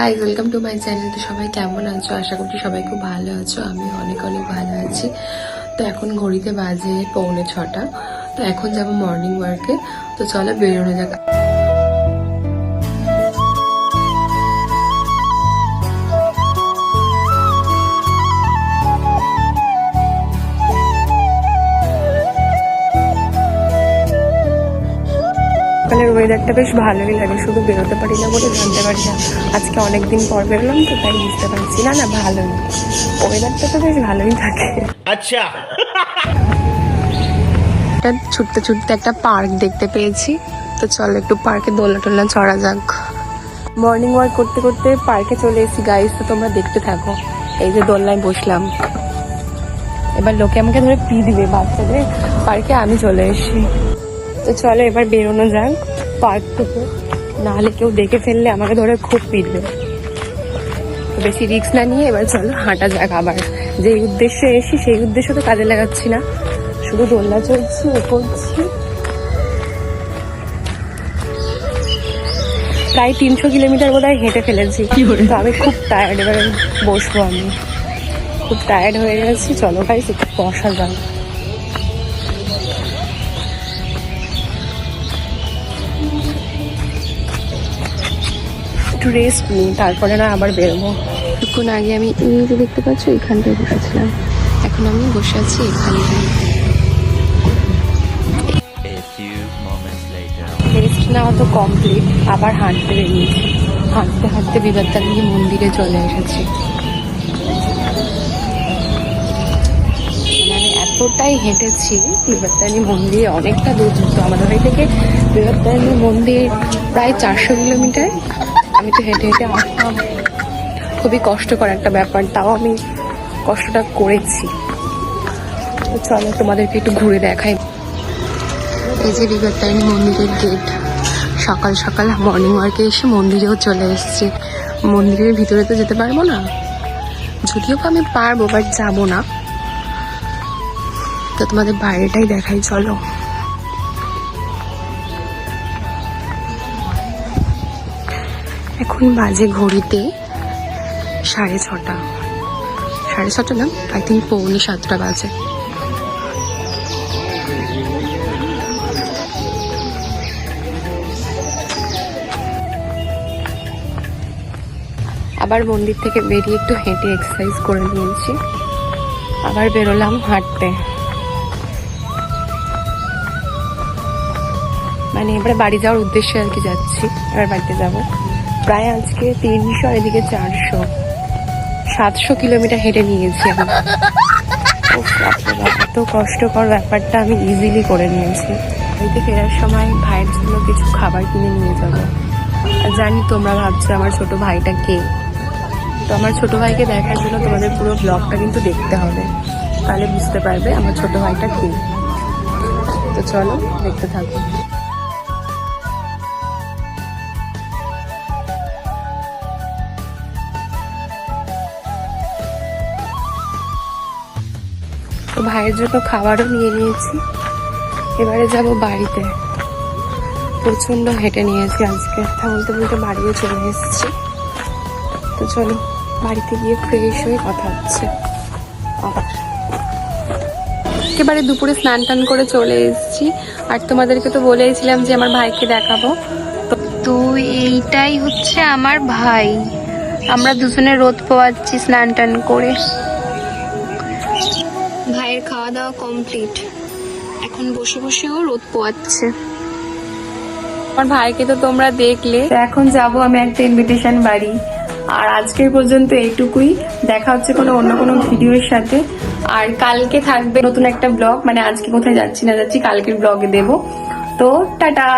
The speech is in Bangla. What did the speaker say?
Guys welcome to my channel. তো সবাই কেমন আছো? আশা করছি সবাই খুব ভালো আছো। আমি অনেক অনেক ভালো আছি। তো এখন ঘড়িতে বাজে 6:45। তো এখন যাব মর্নিং ওয়ার্কে। তো চলো বেরোনো যাক। সকালের ওয়েদারটা বেশ ভালোই লাগে, শুধু বেরোতে পারি না বলে জানতে পারি না। আজকে অনেকদিন পর বেরোলাম তো তাই বুঝতে পারছি না ভালোই ওয়েদারটা তো বেশ ভালোই থাকে। আচ্ছা, ছুটতে ছুটতে একটা পার্ক দেখতে পেয়েছি। তো চলো একটু পার্কে দোলনা টোলনা চড়া যাক। মর্নিং ওয়াক করতে করতে পার্কে চলে এসেছি গাইস। তো তোমরা দেখতে থাকো। এই যে দোলনায় বসলাম, এবার লোকে আমাকে ধরে পি দিবে বাচ্চাদের। পার্কে আমি চলে এসেছি। তো চলো এবার বেরোনো যাক পার্ক থেকে, নাহলে কেউ দেখে ফেললে আমাকে ধরে খুব পিটবে। বেশি রিস্ক না নিয়ে এবার চলো হাঁটা যাক। আবার যে উদ্দেশ্যে এসি সেই উদ্দেশ্য তো কাজে লাগাচ্ছি না, শুধু দোলনা চলছি ও করছি। প্রায় 300 কিলোমিটার বোধহয় হেঁটে ফেলেছি। তো আমি খুব টায়ার্ড, এবারে বসবো। আমি খুব টায়ার্ড হয়ে গেছি। চলো গাইস একটু বসা যাক। একটু রেস্ট নিই, তারপরে না আবার বেরোবো। কিছুক্ষণ আগে আমি এই যে দেখতে পাচ্ছ এখানটায় বসেছিলাম, এখন আমি বসে আছি এখানটায়। রেস্ট নেওয়া তো কমপ্লিট, আবার হাঁটতে বেরিয়েছি। হাঁটতে হাঁটতে বিবাদতালী মন্দিরে চলে এসেছি। মানে এতটাই হেঁটেছি, বিবাদতালী মন্দির অনেকটা দূর। তো আমাদের বাড়ি থেকে বিবাদতালী মন্দির প্রায় 400 কিলোমিটার। আমি তো হেঁটে হেঁটে আসতাম, খুবই কষ্টকর একটা ব্যাপার, তাও আমি কষ্টটা করেছি। তো চলো তোমাদেরকে একটু ঘুরে দেখাই। এই যে বিবাদতারিণী মন্দিরের গেট। সকাল সকাল মর্নিং ওয়ার্কে এসে মন্দিরেও চলে এসেছি। মন্দিরের ভিতরে তো যেতে পারবো না, যদিও আমি পারবো বাট যাবো না। তো তোমাদের বাইরেটাই দেখাই চলো। এখন বাজে ঘড়িতে 6:30 না, আই থিঙ্ক 6:45 বাজে। আবার মন্দির থেকে বেরিয়ে একটু হেঁটে এক্সারসাইজ করে নিয়েছি, আবার বেরোলাম হাঁটতে। মানে এবারে বাড়ি যাওয়ার উদ্দেশ্যে আর কি যাচ্ছি। এবার বাড়িতে যাব। প্রায় আজকে 300 এদিকে 400, 700 কিলোমিটার হেঁটে নিয়েছি আমি। এত কষ্টকর ব্যাপারটা আমি ইজিলি করে নিয়েছি। বাড়িতে ফেরার সময় ভাইয়ের জন্য কিছু খাবার কিনে নিয়ে যাবো। আর জানি তোমরা ভাবছো আমার ছোট ভাইটা কে। তো আমার ছোট ভাইকে দেখার জন্য তোমাদের পুরো ব্লগটা কিন্তু দেখতে হবে, তাহলে বুঝতে পারবে আমার ছোট ভাইটা কে। তো চলো দেখতে থাকো। তো ভাইয়ের জন্য খাবারও নিয়ে নিয়েছি। এবারে যাব বাড়িতে। প্রচন্ড হেঁটে নিয়েছি আজকে, কথা বলতে বলতে বাড়িও চলে এসেছি। তো চলো বাড়িতে গিয়ে ফ্রেশ হয়ে কথা হচ্ছে আবার। একেবারে দুপুরে স্নান টান করে চলে এসেছি। আর তোমাদেরকে তো বলেইছিলাম যে আমার ভাইকে দেখাবো। তো এইটাই হচ্ছে আমার ভাই। আমরা দুজনে রোদ পোয়াচ্ছি স্নান টান করে। ভাইয়ের খাওয়া দাওয়া কমপ্লিট, এখন বসে বসেও রোদ পোয়াচ্ছে। আমার ভাইকে তো তোমরা দেখলে। এখন যাব আমি একটা ইনভিটেশন বাড়ি। আর আজকের পর্যন্ত এইটুকুই। দেখা হচ্ছে অন্য কোনো ভিডিওর সাথে। আর কালকে থাকবে নতুন একটা ব্লগ। মানে আজকে কোথায় যাচ্ছি না যাচ্ছি কালকের ব্লগে দেবো। তো টাটা।